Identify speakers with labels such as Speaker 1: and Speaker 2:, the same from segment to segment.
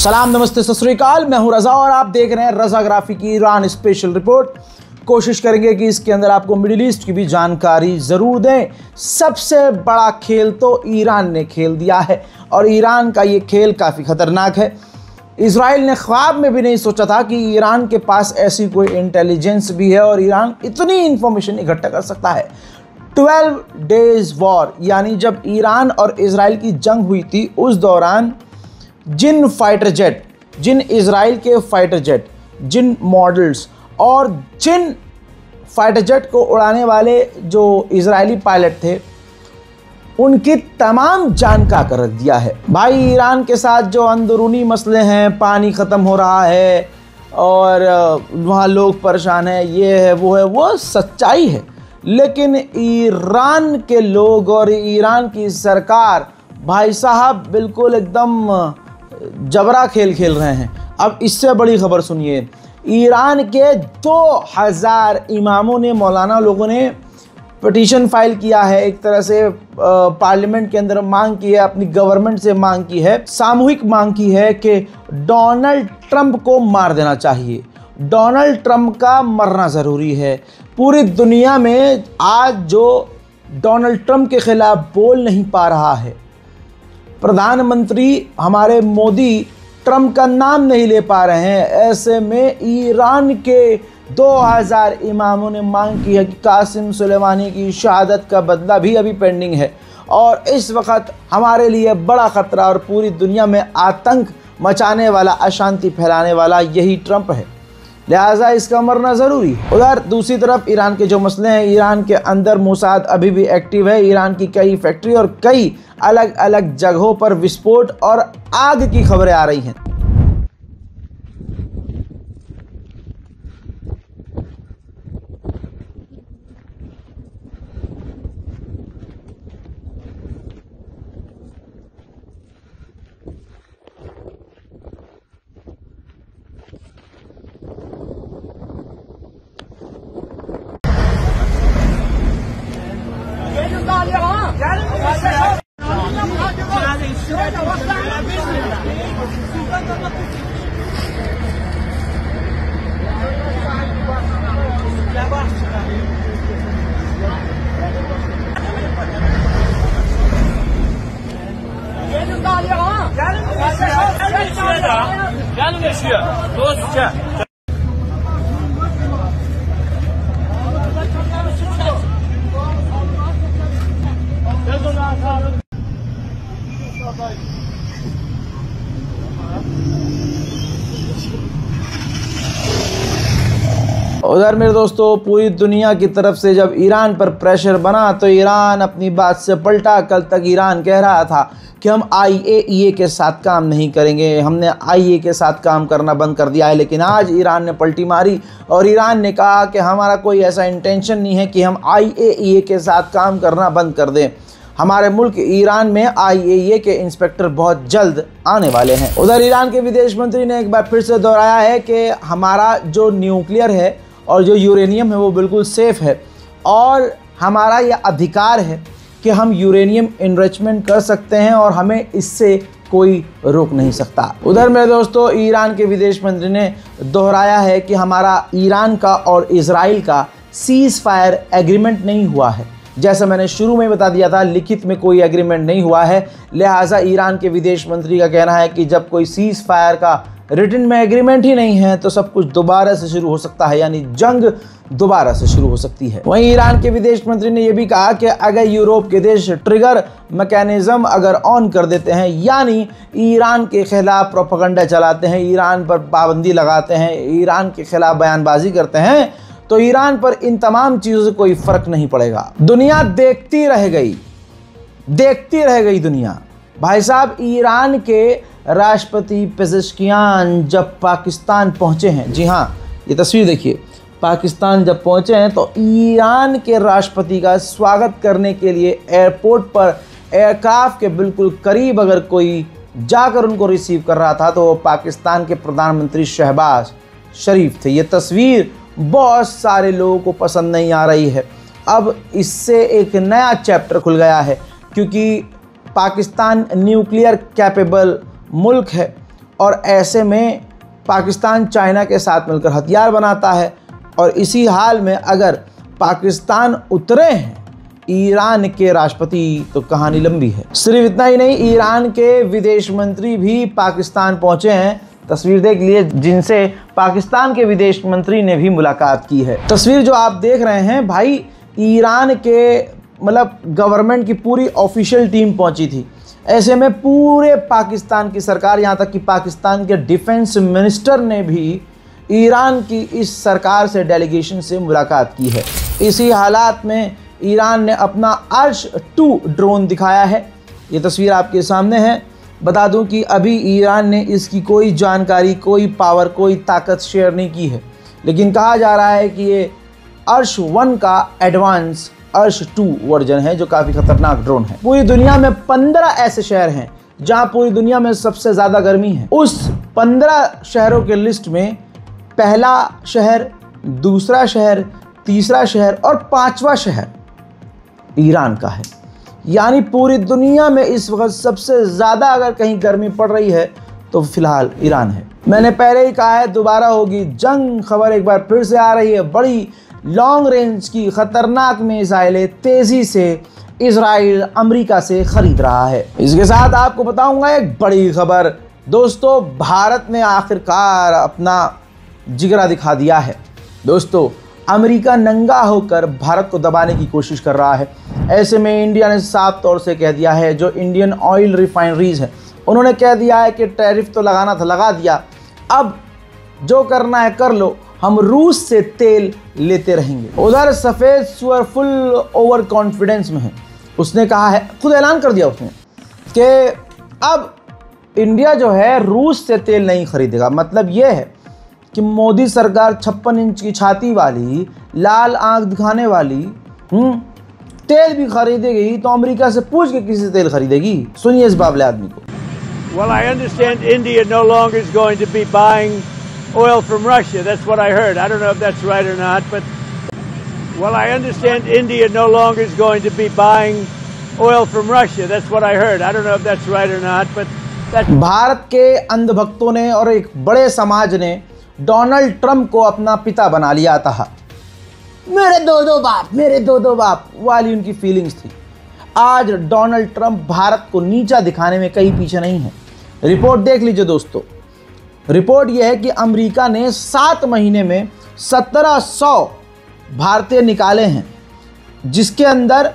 Speaker 1: सलाम, नमस्ते, सत श्री अकाल। मैं हूं रज़ा और आप देख रहे हैं रज़ाग्राफी की ईरान स्पेशल रिपोर्ट। कोशिश करेंगे कि इसके अंदर आपको मिडिल ईस्ट की भी जानकारी ज़रूर दें। सबसे बड़ा खेल तो ईरान ने खेल दिया है और ईरान का ये खेल काफ़ी ख़तरनाक है। इजराइल ने ख्वाब में भी नहीं सोचा था कि ईरान के पास ऐसी कोई इंटेलिजेंस भी है और ईरान इतनी इंफॉर्मेशन इकट्ठा कर सकता है। 12 डेज़ वॉर, यानी जब ईरान और इजराइल की जंग हुई थी, उस दौरान जिन फाइटर जेट, जिन इजराइल के फाइटर जेट, जिन मॉडल्स और जिन फाइटर जेट को उड़ाने वाले जो इजरायली पायलट थे, उनकी तमाम जान का कर दिया है। भाई, ईरान के साथ जो अंदरूनी मसले हैं, पानी ख़त्म हो रहा है और वहाँ लोग परेशान हैं, ये है वो है, वो सच्चाई है। लेकिन ईरान के लोग और ईरान की सरकार, भाई साहब, बिल्कुल एकदम जबरा खेल खेल रहे हैं। अब इससे बड़ी खबर सुनिए। ईरान के 2000 इमामों ने, मौलाना लोगों ने पिटीशन फाइल किया है। एक तरह से पार्लियामेंट के अंदर मांग की है, अपनी गवर्नमेंट से मांग की है, सामूहिक मांग की है कि डोनाल्ड ट्रंप को मार देना चाहिए। डोनाल्ड ट्रंप का मरना ज़रूरी है। पूरी दुनिया में आज जो डोनाल्ड ट्रंप के खिलाफ बोल नहीं पा रहा है, प्रधानमंत्री हमारे मोदी ट्रंप का नाम नहीं ले पा रहे हैं, ऐसे में ईरान के 2000 इमामों ने मांग की है कि कासिम सुलेमानी की शहादत का बदला भी अभी पेंडिंग है। और इस वक्त हमारे लिए बड़ा ख़तरा और पूरी दुनिया में आतंक मचाने वाला, अशांति फैलाने वाला यही ट्रंप है, लिहाजा इसका मरना ज़रूरी है। उधर दूसरी तरफ ईरान के जो मसले हैं, ईरान के अंदर मोसाद अभी भी एक्टिव है। ईरान की कई फैक्ट्री और कई अलग अलग जगहों पर विस्फोट और आग की खबरें आ रही हैं। उधर मेरे दोस्तों, पूरी दुनिया की तरफ से जब ईरान पर प्रेशर बना तो ईरान अपनी बात से पलटा। कल तक ईरान कह रहा था कि हम IAEA के साथ काम नहीं करेंगे, हमने IAEA के साथ काम करना बंद कर दिया है। लेकिन आज ईरान ने पलटी मारी और ईरान ने कहा कि हमारा कोई ऐसा इंटेंशन नहीं है कि हम IAEA के साथ काम करना बंद कर दें। हमारे मुल्क ईरान में IAEA के इंस्पेक्टर बहुत जल्द आने वाले हैं। उधर ईरान के विदेश मंत्री ने एक बार फिर से दोहराया है कि हमारा जो न्यूक्लियर है और जो यूरेनियम है वो बिल्कुल सेफ़ है और हमारा यह अधिकार है कि हम यूरेनियम इनरिचमेंट कर सकते हैं और हमें इससे कोई रोक नहीं सकता। उधर मेरे दोस्तों, ईरान के विदेश मंत्री ने दोहराया है कि हमारा ईरान का और इजराइल का सीज़ फायर एग्रीमेंट नहीं हुआ है। जैसा मैंने शुरू में बता दिया था, लिखित में कोई एग्रीमेंट नहीं हुआ है। लिहाजा ईरान के विदेश मंत्री का कहना है कि जब कोई सीज़ फायर का रिटन में एग्रीमेंट ही नहीं है तो सब कुछ दोबारा से शुरू हो सकता है, यानी जंग दोबारा से शुरू हो सकती है। वहीं ईरान के विदेश मंत्री ने यह भी कहा कि अगर यूरोप के देश ट्रिगर मैकेनिज्म अगर ऑन कर देते हैं, यानी ईरान के खिलाफ प्रोपेगेंडा चलाते हैं, ईरान पर पाबंदी लगाते हैं, ईरान के खिलाफ बयानबाजी करते हैं, तो ईरान पर इन तमाम चीज़ों से कोई फ़र्क नहीं पड़ेगा। दुनिया देखती रह गई दुनिया। भाई साहब, ईरान के राष्ट्रपति पेज़ेश्कियान जब पाकिस्तान पहुंचे हैं, जी हाँ, ये तस्वीर देखिए, पाकिस्तान जब पहुंचे हैं तो ईरान के राष्ट्रपति का स्वागत करने के लिए एयरपोर्ट पर एयरक्राफ्ट के बिल्कुल करीब अगर कोई जाकर उनको रिसीव कर रहा था तो वो पाकिस्तान के प्रधानमंत्री शहबाज शरीफ थे। ये तस्वीर बहुत सारे लोगों को पसंद नहीं आ रही है। अब इससे एक नया चैप्टर खुल गया है, क्योंकि पाकिस्तान न्यूक्लियर कैपेबल मुल्क है और ऐसे में पाकिस्तान चाइना के साथ मिलकर हथियार बनाता है। और इसी हाल में अगर पाकिस्तान उतरे हैं ईरान के राष्ट्रपति तो कहानी लंबी है। सिर्फ इतना ही नहीं, ईरान के विदेश मंत्री भी पाकिस्तान पहुंचे हैं। तस्वीर देख लिए जिनसे पाकिस्तान के विदेश मंत्री ने भी मुलाकात की है। तस्वीर जो आप देख रहे हैं भाई, ईरान के मतलब गवर्नमेंट की पूरी ऑफिशियल टीम पहुंची थी। ऐसे में पूरे पाकिस्तान की सरकार, यहाँ तक कि पाकिस्तान के डिफेंस मिनिस्टर ने भी ईरान की इस सरकार से, डेलीगेशन से मुलाकात की है। इसी हालात में ईरान ने अपना अर्श 2 ड्रोन दिखाया है। ये तस्वीर आपके सामने है। बता दूं कि अभी ईरान ने इसकी कोई जानकारी, कोई पावर, कोई ताकत शेयर नहीं की है, लेकिन कहा जा रहा है कि ये अर्श 1 का एडवांस अर्श 2 वर्जन है, जो काफ़ी खतरनाक ड्रोन है। पूरी दुनिया में 15 ऐसे शहर हैं जहां पूरी दुनिया में सबसे ज़्यादा गर्मी है। उस 15 शहरों के लिस्ट में पहला शहर, दूसरा शहर, तीसरा शहर और 5वां शहर ईरान का है। यानी पूरी दुनिया में इस वक्त सबसे ज़्यादा अगर कहीं गर्मी पड़ रही है तो फिलहाल ईरान है। मैंने पहले ही कहा है, दोबारा होगी जंग। खबर एक बार फिर से आ रही है। बड़ी लॉन्ग रेंज की खतरनाक मिसाइलें तेज़ी से इजराइल अमेरिका से खरीद रहा है। इसके साथ आपको बताऊंगा एक बड़ी खबर। दोस्तों, भारत ने आखिरकार अपना जिगरा दिखा दिया है। दोस्तों, अमेरिका नंगा होकर भारत को दबाने की कोशिश कर रहा है। ऐसे में इंडिया ने साफ तौर से कह दिया है, जो इंडियन ऑयल रिफाइनरीज हैं उन्होंने कह दिया है कि टैरिफ तो लगाना था, लगा दिया, अब जो करना है कर लो, हम रूस से तेल लेते रहेंगे। उधर सफ़ेद सुअर फुल ओवर कॉन्फिडेंस में है। उसने कहा है, खुद ऐलान कर दिया उसने कि अब इंडिया जो है रूस से तेल नहीं खरीदेगा। मतलब यह है कि मोदी सरकार 56 इंच की छाती वाली, लाल आंख दिखाने वाली तेल भी खरीदेगी तो अमेरिका से पूछ के किसी से तेल खरीदेगी। सुनिए इस बाबले आदमी को।
Speaker 2: Well, I understand India no longer is going to be buying oil from Russia. That's what I heard. I don't know if that's right or not, but well, I understand India no longer is going to be buying oil from Russia. That's what I heard. I don't know if that's right or not, but that's
Speaker 1: Bharat के अंधभक्तों ने और एक बड़े समाज ने Donald Trump को अपना पिता बना लिया था। मेरे दो बाप वाली उनकी फीलिंग्स थी। आज डोनाल्ड ट्रंप भारत को नीचा दिखाने में कहीं पीछे नहीं है। रिपोर्ट देख लीजिए दोस्तों। रिपोर्ट यह है कि अमेरिका ने 7 महीने में 1700 भारतीय निकाले हैं, जिसके अंदर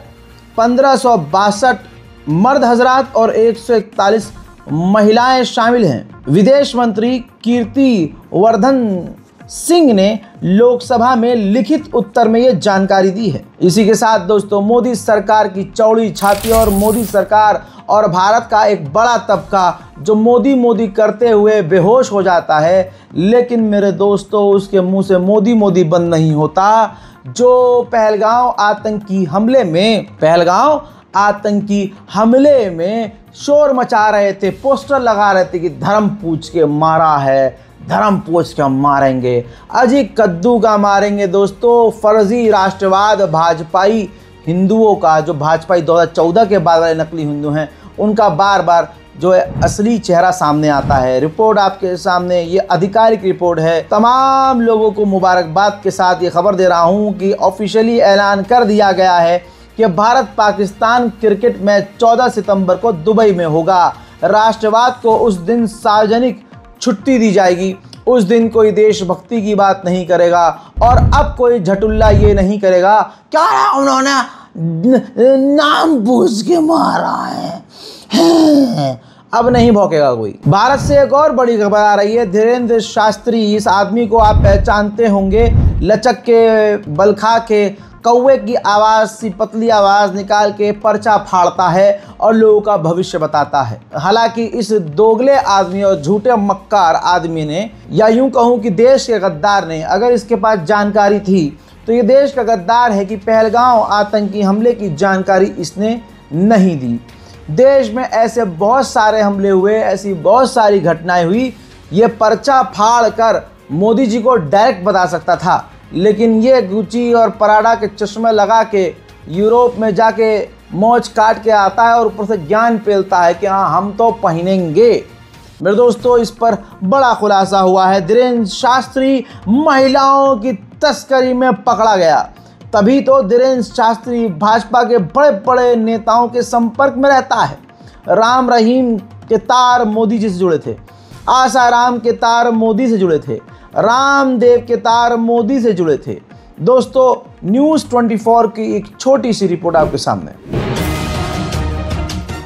Speaker 1: 1562 मर्द हजरात और 141 महिलाएं शामिल हैं। विदेश मंत्री कीर्ति वर्धन सिंह ने लोकसभा में लिखित उत्तर में यह जानकारी दी है। इसी के साथ दोस्तों, मोदी सरकार की चौड़ी छाती और मोदी सरकार और भारत का एक बड़ा तबका जो मोदी मोदी करते हुए बेहोश हो जाता है, लेकिन मेरे दोस्तों उसके मुंह से मोदी मोदी बंद नहीं होता। जो पहलगांव आतंकी हमले में शोर मचा रहे थे, पोस्टर लगा रहे थे कि धर्म पूछ के मारा है, धर्म पूछ के हम मारेंगे, अजी कद्दू का मारेंगे। दोस्तों, फर्जी राष्ट्रवाद भाजपाई हिंदुओं का, जो भाजपाई 2014 के बाद वाले नकली हिंदू हैं, उनका बार बार जो है असली चेहरा सामने आता है। रिपोर्ट आपके सामने, ये आधिकारिक रिपोर्ट है। तमाम लोगों को मुबारकबाद के साथ ये खबर दे रहा हूँ कि ऑफिशियली ऐलान कर दिया गया है कि भारत पाकिस्तान क्रिकेट मैच 14 सितंबर को दुबई में होगा। राष्ट्रवाद को उस दिन सार्वजनिक छुट्टी दी जाएगी। उस दिन कोई देशभक्ति की बात नहीं करेगा और अब कोई झटुल्ला ये नहीं करेगा क्या उन्होंने नाम पूछ के मारा है। अब नहीं भौंकेगा कोई। भारत से एक और बड़ी खबर आ रही है। धीरेन्द्र शास्त्री, इस आदमी को आप पहचानते होंगे। लचक के, बल खा के, कौवे की आवाज़ सी पतली आवाज़ निकाल के पर्चा फाड़ता है और लोगों का भविष्य बताता है। हालांकि इस दोगले आदमी और झूठे मक्कार आदमी ने, या यूं कहूं कि देश के गद्दार ने, अगर इसके पास जानकारी थी तो ये देश का गद्दार है कि पहलगांव आतंकी हमले की जानकारी इसने नहीं दी। देश में ऐसे बहुत सारे हमले हुए, ऐसी बहुत सारी घटनाएं हुई, ये पर्चा फाड़ कर मोदी जी को डायरेक्ट बता सकता था, लेकिन ये गुची और पराडा के चश्मे लगा के यूरोप में जाके मौज काट के आता है और ऊपर से ज्ञान पेलता है कि हाँ हम तो पहनेंगे। मेरे दोस्तों, इस पर बड़ा खुलासा हुआ है। धीरेन्द्र शास्त्री महिलाओं की तस्करी में पकड़ा गया। तभी तो धीरेन्द्र शास्त्री भाजपा के बड़े बड़े नेताओं के संपर्क में रहता है। राम रहीम के तार मोदी जी से जुड़े थे, आसाराम के तार मोदी से जुड़े थे, रामदेव के तार मोदी से जुड़े थे। दोस्तों, न्यूज़ 24 की एक छोटी सी रिपोर्ट आपके सामने।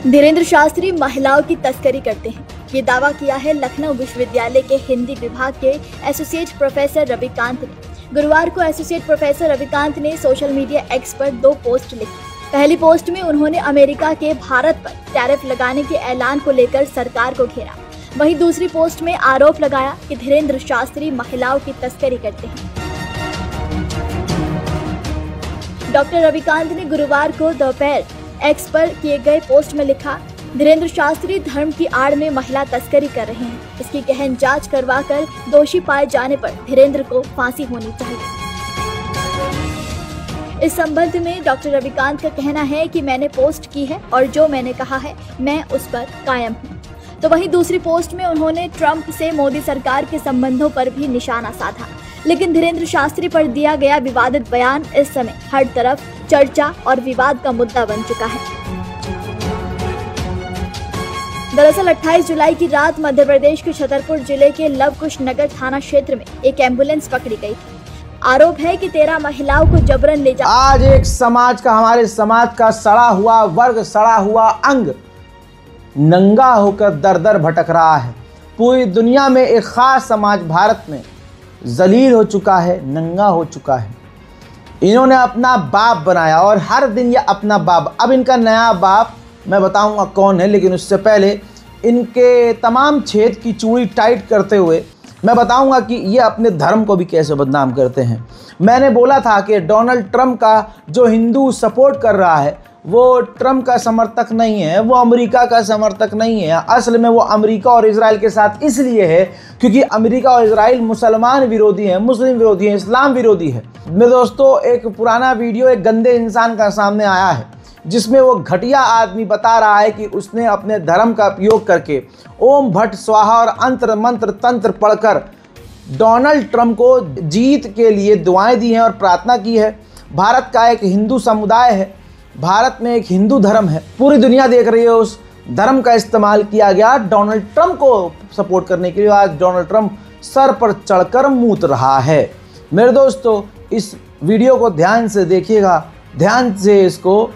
Speaker 3: धीरेन्द्र शास्त्री महिलाओं की तस्करी करते हैं, ये दावा किया है लखनऊ विश्वविद्यालय के हिंदी विभाग के एसोसिएट प्रोफेसर रविकांत ने। गुरुवार को एसोसिएट प्रोफेसर रविकांत ने सोशल मीडिया एक्स पर 2 पोस्ट लिखी। पहली पोस्ट में उन्होंने अमेरिका के भारत पर टैरिफ लगाने के ऐलान को लेकर सरकार को घेरा। वहीं दूसरी पोस्ट में आरोप लगाया कि धीरेन्द्र शास्त्री महिलाओं की तस्करी करते हैं। डॉक्टर रविकांत ने गुरुवार को दोपहर एक्स पर किए गए पोस्ट में लिखा, धीरेन्द्र शास्त्री धर्म की आड़ में महिला तस्करी कर रहे हैं। इसकी गहन जांच करवाकर दोषी पाए जाने पर धीरेन्द्र को फांसी होनी चाहिए। इस संबंध में डॉक्टर रविकांत का कहना है कि मैंने पोस्ट की है और जो मैंने कहा है मैं उस पर कायम हूँ। तो वहीं दूसरी पोस्ट में उन्होंने ट्रंप से मोदी सरकार के संबंधों पर भी निशाना साधा। लेकिन धीरेन्द्र शास्त्री पर दिया गया विवादित बयान इस समय हर तरफ चर्चा और विवाद का मुद्दा बन चुका है। दरअसल 28 जुलाई की रात मध्य प्रदेश के छतरपुर जिले के लवकुश नगर थाना क्षेत्र में एक एम्बुलेंस पकड़ी गई थी। आरोप है कि 13 महिलाओं को जबरन ले जा।
Speaker 1: आज एक समाज का, हमारे समाज का सड़ा हुआ वर्ग, सड़ा हुआ अंग नंगा होकर दर दर भटक रहा है। पूरी दुनिया में एक खास समाज भारत में जलील हो चुका है, नंगा हो चुका है। इन्होंने अपना बाप बनाया और हर दिन ये अपना बाप, अब इनका नया बाप मैं बताऊंगा कौन है, लेकिन उससे पहले इनके तमाम छेद की चूड़ी टाइट करते हुए मैं बताऊंगा कि ये अपने धर्म को भी कैसे बदनाम करते हैं। मैंने बोला था कि डोनाल्ड ट्रंप का जो हिंदू सपोर्ट कर रहा है वो ट्रंप का समर्थक नहीं है, वो अमेरिका का समर्थक नहीं है। असल में वो अमेरिका और इजराइल के साथ इसलिए है क्योंकि अमेरिका और इजराइल मुसलमान विरोधी हैं, मुस्लिम विरोधी हैं, इस्लाम विरोधी है। मेरे दोस्तों, एक पुराना वीडियो एक गंदे इंसान का सामने आया है जिसमें वो घटिया आदमी बता रहा है कि उसने अपने धर्म का उपयोग करके ओम भट्ट स्वाहा और अंतर मंत्र तंत्र पढ़कर डोनाल्ड ट्रंप को जीत के लिए दुआएं दी हैं और प्रार्थना की है। भारत का एक हिंदू समुदाय है, भारत में एक हिंदू धर्म है, पूरी दुनिया देख रही है। उस धर्म का इस्तेमाल किया गया डोनाल्ड ट्रंप को सपोर्ट करने के लिए। आज डोनाल्ड ट्रंप सर पर चढ़कर मूत रहा है। मेरे दोस्तों, इस वीडियो को ध्यान से देखिएगा, ध्यान से इसको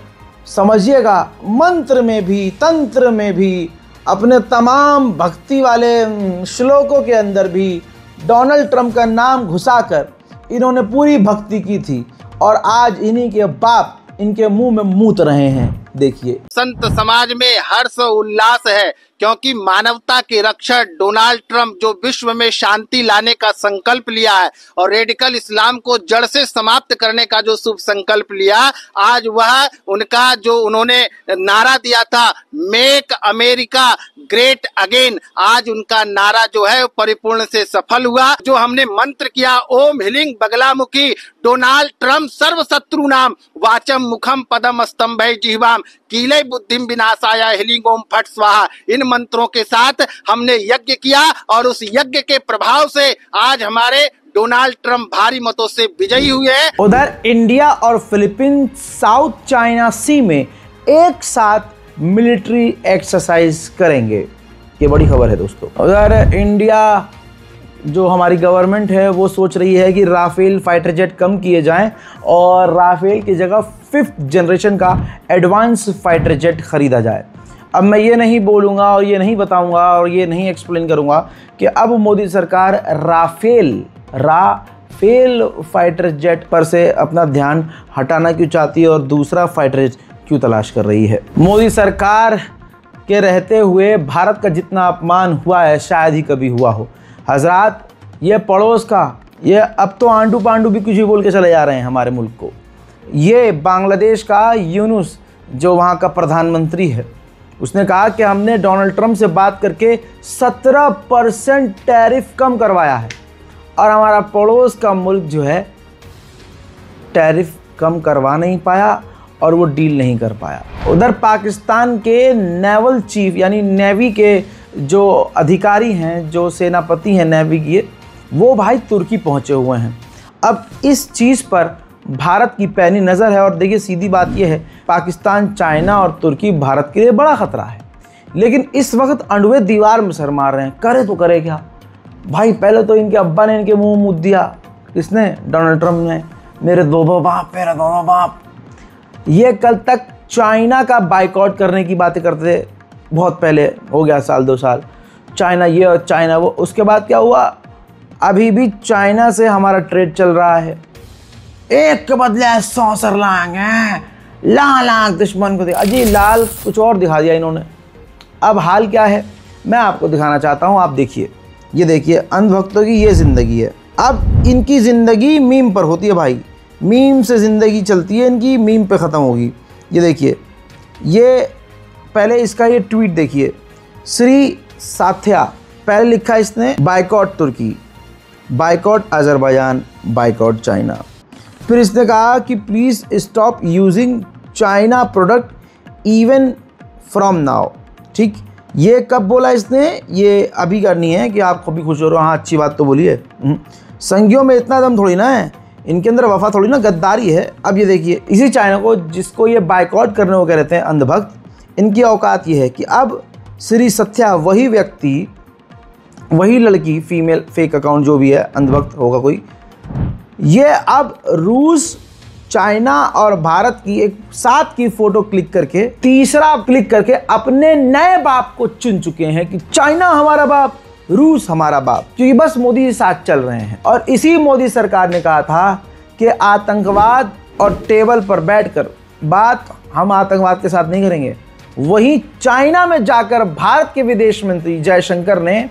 Speaker 1: समझिएगा। मंत्र में भी, तंत्र में भी, अपने तमाम भक्ति वाले श्लोकों के अंदर भी डोनाल्ड ट्रंप का नाम घुसाकर इन्होंने पूरी भक्ति की थी और आज इन्हीं के बाप इनके मुंह में मूत रहे हैं। देखिए,
Speaker 4: संत समाज में हर्ष उल्लास है क्योंकि मानवता के रक्षक डोनाल्ड ट्रंप जो विश्व में शांति लाने का संकल्प लिया है और रेडिकल इस्लाम को जड़ से समाप्त करने का जो शुभ संकल्प लिया, आज वह उनका जो उन्होंने नारा दिया था मेक अमेरिका ग्रेट अगेन, आज उनका नारा जो है परिपूर्ण से सफल हुआ। जो हमने मंत्र किया ओम ह्रीं बगलामुखी डोनाल्ड ट्रंप सर्व शत्रु नाम वाचम मुखम पदम स्तंभे जिह्वाम कीले बुद्धिम विनाशाय ह्रीं ओम फट स्वाहा, इन मंत्रों के साथ हमने यज्ञ किया और उस यज्ञ के प्रभाव से आज हमारे डोनाल्ड ट्रंप भारी मतों से विजयी हुए हैं।
Speaker 1: उधर इंडिया और फिलीपींस साउथ चाइना सी में एक साथ मिलिट्री एक्सरसाइज करेंगे, ये बड़ी खबर है दोस्तों। उधर इंडिया जो हमारी गवर्नमेंट है वो सोच रही है कि राफेल फाइटर जेट कम किए जाएं और राफेल की जगह 5th जनरेशन का एडवांस फाइटर जेट खरीदा जाए। अब मैं ये नहीं बोलूँगा और ये नहीं बताऊँगा और ये नहीं एक्सप्लेन करूँगा कि अब मोदी सरकार राफेल फाइटर जेट पर से अपना ध्यान हटाना क्यों चाहती है और दूसरा फाइटर जेट क्यों तलाश कर रही है। मोदी सरकार के रहते हुए भारत का जितना अपमान हुआ है शायद ही कभी हुआ हो। हजरात, ये पड़ोस का, ये अब तो आंडू पांडू भी कुछ ही बोल के चले जा रहे हैं हमारे मुल्क को। ये बांग्लादेश का यूनुस जो वहाँ का प्रधानमंत्री है, उसने कहा कि हमने डोनाल्ड ट्रंप से बात करके 17% टैरिफ कम करवाया है और हमारा पड़ोस का मुल्क जो है टैरिफ कम करवा नहीं पाया और वो डील नहीं कर पाया। उधर पाकिस्तान के नेवल चीफ यानी नेवी के जो अधिकारी हैं, जो सेनापति हैं नेवी के, वो भाई तुर्की पहुँचे हुए हैं। अब इस चीज़ पर भारत की पैनी नज़र है। और देखिए सीधी बात यह है, पाकिस्तान, चाइना और तुर्की भारत के लिए बड़ा ख़तरा है, लेकिन इस वक्त अंडवे दीवार में सर मार रहे हैं। करे तो करे क्या भाई? पहले तो इनके अब्बा ने इनके मुंह मुद्द दिया। किसने? डोनाल्ड ट्रंप ने। मेरे दो बाप, मेरे दोनों बाप। ये कल तक चाइना का बाइकआउट करने की बातें करते थे, बहुत पहले, हो गया साल 2 साल, चाइना ये और चाइना वो। उसके बाद क्या हुआ? अभी भी चाइना से हमारा ट्रेड चल रहा है। एक के बदले 100 सर लाएंगे, लाख दुश्मन को। अजी लाल कुछ और दिखा दिया इन्होंने। अब हाल क्या है मैं आपको दिखाना चाहता हूँ। आप देखिए, ये देखिए अंधभक्तों की ये ज़िंदगी है। अब इनकी ज़िंदगी मीम पर होती है भाई, मीम से ज़िंदगी चलती है इनकी, मीम पे ख़त्म होगी। ये देखिए, ये पहले इसका ये ट्वीट देखिए, श्री साथ्या, पहले लिखा इसने बाइकआउट तुर्की, बाइकआउट अजरबैजान, बाइकआउट चाइना। फिर इसने कहा कि please stop using China product even from now. ठीक, ये कब बोला इसने? ये अभी करनी है कि आप कभी खुश हो रहे हो। हाँ, अच्छी बात तो बोली है। संगियों में इतना दम थोड़ी ना है, इनके अंदर वफा थोड़ी ना, गद्दारी है। अब ये देखिए, इसी चाइना को जिसको ये बाइकआउट करने को कह रहे थे अंधभक्त, इनकी औकात ये है कि अब श्री सत्या, वही व्यक्ति, वही लड़की, फीमेल फेक अकाउंट जो भी है, अंधभक्त होगा कोई, ये अब रूस, चाइना और भारत की एक साथ की फोटो क्लिक करके, तीसरा क्लिक करके अपने नए बाप को चुन चुके हैं कि चाइना हमारा बाप, रूस हमारा बाप, क्योंकि बस मोदी साथ चल रहे हैं। और इसी मोदी सरकार ने कहा था कि आतंकवाद और टेबल पर बैठकर बात हम आतंकवाद के साथ नहीं करेंगे। वहीं चाइना में जाकर भारत के विदेश मंत्री जयशंकर ने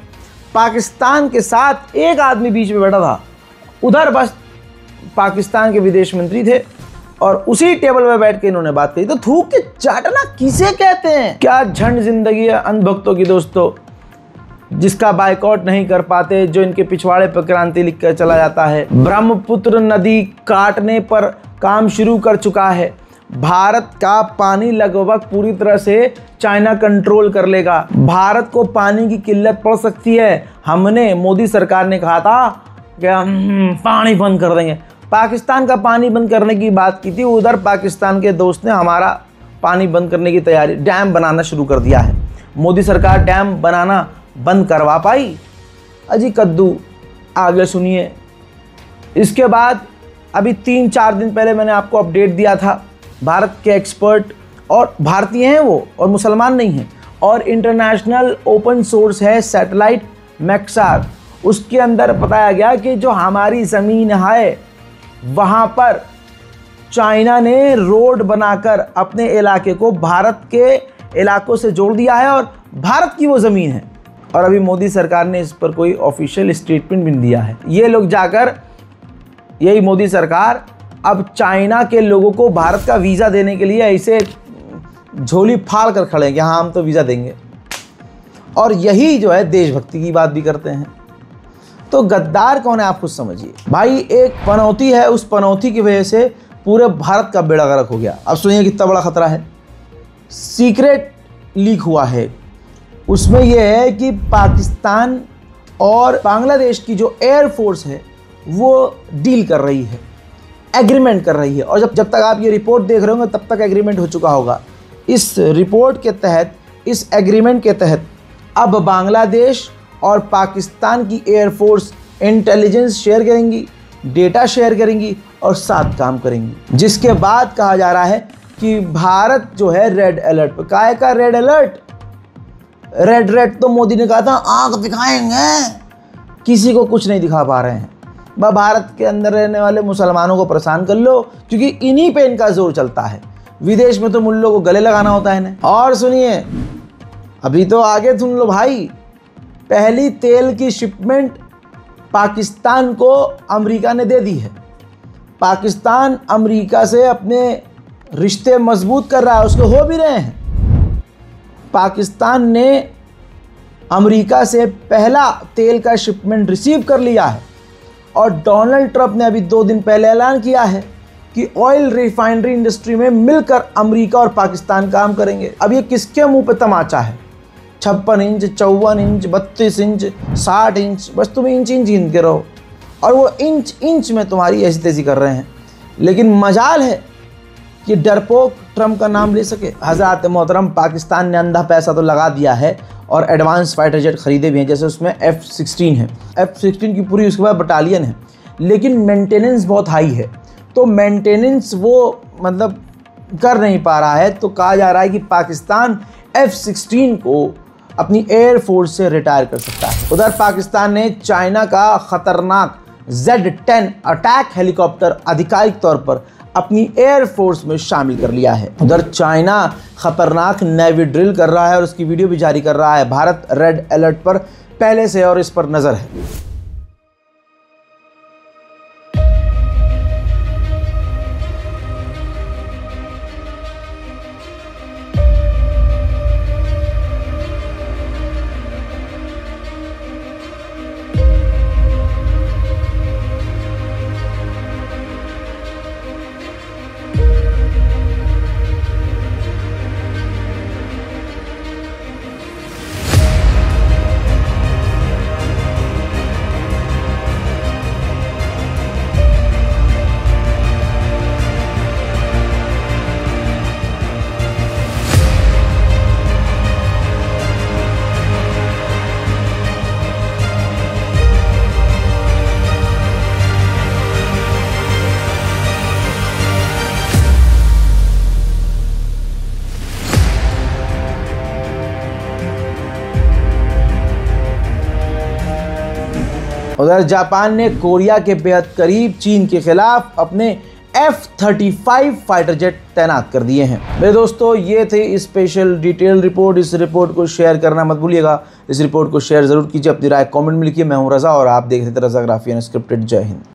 Speaker 1: पाकिस्तान के साथ, एक आदमी बीच में बैठा था, उधर बस पाकिस्तान के विदेश मंत्री थे, और उसी टेबल पर बैठ के इन्होंने बात करी। तो थूक के चाटना किसे कहते हैं? क्या झंड जिंदगी है अंधभक्तों की दोस्तों, जिसका बाइकआउट नहीं कर पाते, जो इनके पिछवाड़े पर क्रांति लिखकर चला जाता है। ब्रह्मपुत्र नदी काटने पर काम शुरू कर चुका है। भारत का पानी लगभग पूरी तरह से चाइना कंट्रोल कर लेगा। भारत को पानी की किल्लत पड़ सकती है। हमने, मोदी सरकार ने कहा था कि हम पानी बंद कर देंगे। पाकिस्तान का पानी बंद करने की बात की थी, उधर पाकिस्तान के दोस्त ने हमारा पानी बंद करने की तैयारी, डैम बनाना शुरू कर दिया है। मोदी सरकार डैम बनाना बंद करवा पाई? अजी कद्दू। आगे सुनिए। इसके बाद अभी 3-4 दिन पहले मैंने आपको अपडेट दिया था, भारत के एक्सपर्ट, और भारतीय हैं वो, और मुसलमान नहीं हैं, और इंटरनेशनल ओपन सोर्स है सैटेलाइट मैक्सार, उसके अंदर बताया गया कि जो हमारी ज़मीन है वहाँ पर चाइना ने रोड बनाकर अपने इलाके को भारत के इलाकों से जोड़ दिया है, और भारत की वो ज़मीन है। और अभी मोदी सरकार ने इस पर कोई ऑफिशियल स्टेटमेंट भी नहीं दिया है। ये लोग जाकर, यही मोदी सरकार अब चाइना के लोगों को भारत का वीज़ा देने के लिए ऐसे झोली फाड़ कर खड़े हैं कि हाँ हम तो वीज़ा देंगे, और यही जो है देशभक्ति की बात भी करते हैं। तो गद्दार कौन है आप खुद समझिए भाई। एक पनौती है, उस पनौती की वजह से पूरे भारत का बेड़ा गर्क हो गया। अब सुनिए कितना बड़ा खतरा है। सीक्रेट लीक हुआ है, उसमें यह है कि पाकिस्तान और बांग्लादेश की जो एयरफोर्स है वो डील कर रही है, एग्रीमेंट कर रही है। और जब तक आप ये रिपोर्ट देख रहे होंगे तब तक एग्रीमेंट हो चुका होगा। इस रिपोर्ट के तहत, इस एग्रीमेंट के तहत अब बांग्लादेश और पाकिस्तान की एयरफोर्स इंटेलिजेंस शेयर करेंगी, डेटा शेयर करेंगी और साथ काम करेंगी। जिसके बाद कहा जा रहा है कि भारत जो है रेड अलर्ट पर। काहे का रेड अलर्ट? रेड तो मोदी ने कहा था आंख दिखाएंगे, किसी को कुछ नहीं दिखा पा रहे हैं। भारत के अंदर रहने वाले मुसलमानों को परेशान कर लो, क्योंकि इन्हीं पे इनका जोर चलता है। विदेश में तो मुल्लों को गले लगाना होता है इन्हें। और सुनिए, अभी तो आगे सुन लो भाई। पहली तेल की शिपमेंट पाकिस्तान को अमेरिका ने दे दी है। पाकिस्तान अमेरिका से अपने रिश्ते मजबूत कर रहा है, उसके हो भी रहे हैं। पाकिस्तान ने अमेरिका से पहला तेल का शिपमेंट रिसीव कर लिया है, और डोनाल्ड ट्रंप ने अभी 2 दिन पहले ऐलान किया है कि ऑयल रिफाइनरी इंडस्ट्री में मिलकर अमेरिका और पाकिस्तान काम करेंगे। अब ये किसके मुंह पे तमाचा है? 56 इंच, 54 इंच, 32 इंच, 60 इंच, बस तुम इंच इंच गिनते रहो और वो इंच इंच में तुम्हारी ऐसी तैसी कर रहे हैं। लेकिन मजाल है कि डरपोक ट्रम्प का नाम ले सके। हज़रात मोहतरम, पाकिस्तान ने अंधा पैसा तो लगा दिया है और एडवांस फाइटर जेट खरीदे भी हैं, जैसे उसमें F-16 है, F-16 की पूरी उसके बाद बटालियन है, लेकिन मेंटेनेंस बहुत हाई है, तो मेंटेनेंस वो मतलब कर नहीं पा रहा है। तो कहा जा रहा है कि पाकिस्तान F-16 को अपनी एयरफोर्स से रिटायर कर सकता है। उधर पाकिस्तान ने चाइना का खतरनाक Z-10 अटैक हेलीकॉप्टर आधिकारिक तौर पर अपनी एयरफोर्स में शामिल कर लिया है। उधर चाइना खतरनाक नेवी ड्रिल कर रहा है और उसकी वीडियो भी जारी कर रहा है। भारत रेड अलर्ट पर पहले से और इस पर नजर है। उधर जापान ने कोरिया के बेहद करीब चीन के खिलाफ अपने F-35 फाइटर जेट तैनात कर दिए हैं। मेरे दोस्तों, ये थे स्पेशल डिटेल रिपोर्ट। इस रिपोर्ट को शेयर करना मत भूलिएगा। इस रिपोर्ट को शेयर जरूर कीजिए, अपनी राय कमेंट में लिखिए। मैं हूं रजा और आप देख रहे थे रजाग्राफी अनस्क्रिप्टेड। जय हिंद।